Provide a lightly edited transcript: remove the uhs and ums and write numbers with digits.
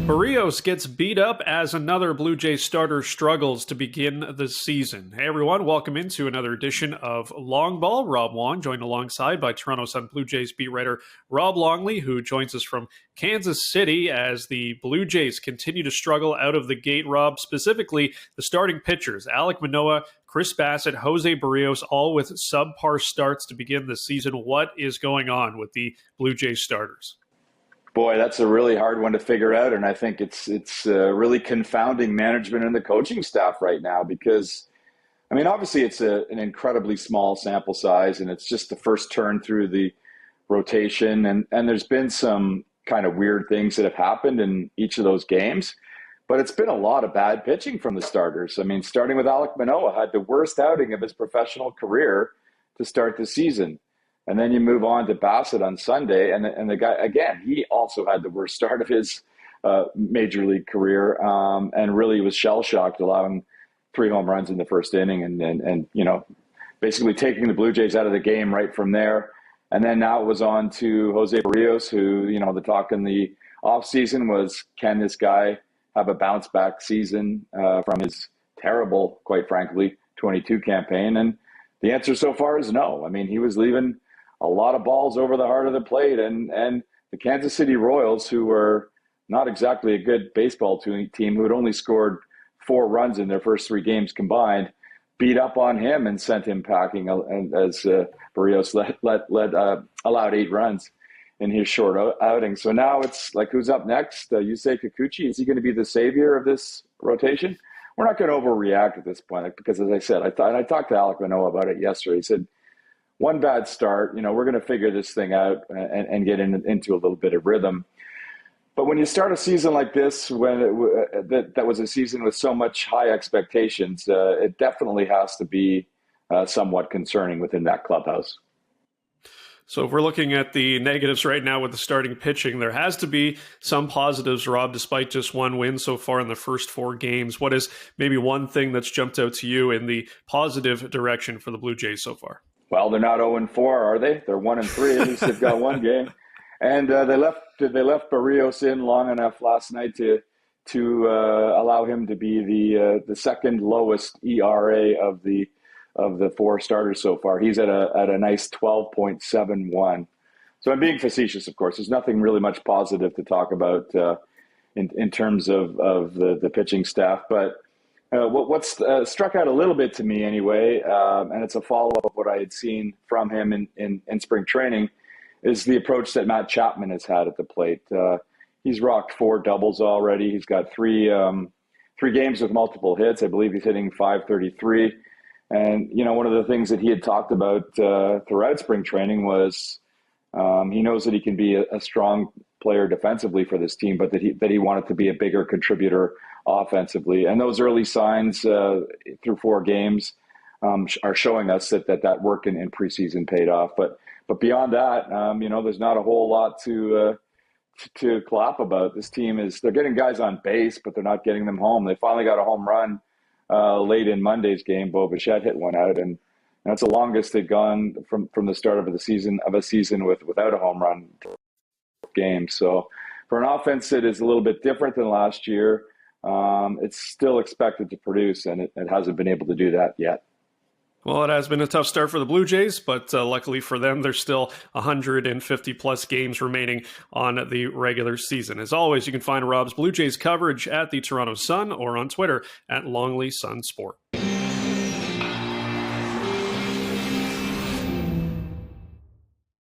Barrios gets beat up as another Blue Jays starter struggles to begin the season. Hey everyone, welcome into another edition of Long Ball. Rob Wong, joined alongside by Toronto Sun Blue Jays beat writer Rob Longley, who joins us from Kansas City as the Blue Jays continue to struggle out of the gate. Rob, specifically the starting pitchers, Alek Manoah, Chris Bassitt, Jose Barrios, all with subpar starts to begin the season. What is going on with the Blue Jays starters? Boy, that's a really hard one to figure out, and I think it's really confounding management and the coaching staff right now because, I mean, obviously it's an incredibly small sample size, and it's just the first turn through the rotation, and there's been some kind of weird things that have happened in each of those games, but it's been a lot of bad pitching from the starters. I mean, starting with Alek Manoah, had the worst outing of his professional career to start the season. And then you move on to Bassitt on Sunday, and the guy, again, he also had the worst start of his major league career, and really was shell-shocked, allowing 3 home runs in the first inning and you know, basically taking the Blue Jays out of the game right from there. And then now it was on to Jose Barrios, who, you know, the talk in the offseason was, can this guy have a bounce-back season from his terrible, quite frankly, 22 campaign? And the answer so far is no. I mean, he was leaving a lot of balls over the heart of the plate, and the Kansas City Royals, who were not exactly a good baseball team, who had only scored 4 runs in their first 3 games combined, beat up on him and sent him packing as Barrios allowed 8 runs in his short outing. So now it's like, who's up next? Yusei Kikuchi, is he going to be the savior of this rotation? We're not going to overreact at this point, because as I said, I talked to Alek Manoah about it yesterday. He said, one bad start, you know, we're going to figure this thing out and get into a little bit of rhythm. But when you start a season like this, when that was a season with so much high expectations, it definitely has to be somewhat concerning within that clubhouse. So if we're looking at the negatives right now with the starting pitching, there has to be some positives, Rob, despite just 1 win so far in the first 4 games. What is maybe one thing that's jumped out to you in the positive direction for the Blue Jays so far? Well, they're not 0-4, are they? They're 1-3. At least they've got 1 game, and they left Barrios in long enough last night to allow him to be the second lowest ERA of the 4 starters so far. He's at a nice 12.71. So I'm being facetious, of course. There's nothing really much positive to talk about in terms of the pitching staff, but. What's struck out a little bit to me anyway, and it's a follow-up of what I had seen from him in spring training, is the approach that Matt Chapman has had at the plate. He's rocked 4 doubles already. He's got 3 games with multiple hits. I believe he's hitting .533. And, you know, one of the things that he had talked about throughout spring training was he knows that he can be a strong player defensively for this team, but that he wanted to be a bigger contributor offensively. And those early signs through 4 games are showing us that work in preseason paid off. But beyond that, you know, there's not a whole lot to clap about. This team they're getting guys on base, but they're not getting them home. They finally got a home run late in Monday's game. Bo Bichette hit one out, and that's the longest they've gone from the start of a season without a home run game. So for an offense that is a little bit different than last year, it's still expected to produce, and it hasn't been able to do that yet. Well, it has been a tough start for the Blue Jays, but luckily for them, there's still 150-plus games remaining on the regular season. As always, you can find Rob's Blue Jays coverage at the Toronto Sun or on Twitter at Longley Sun Sport.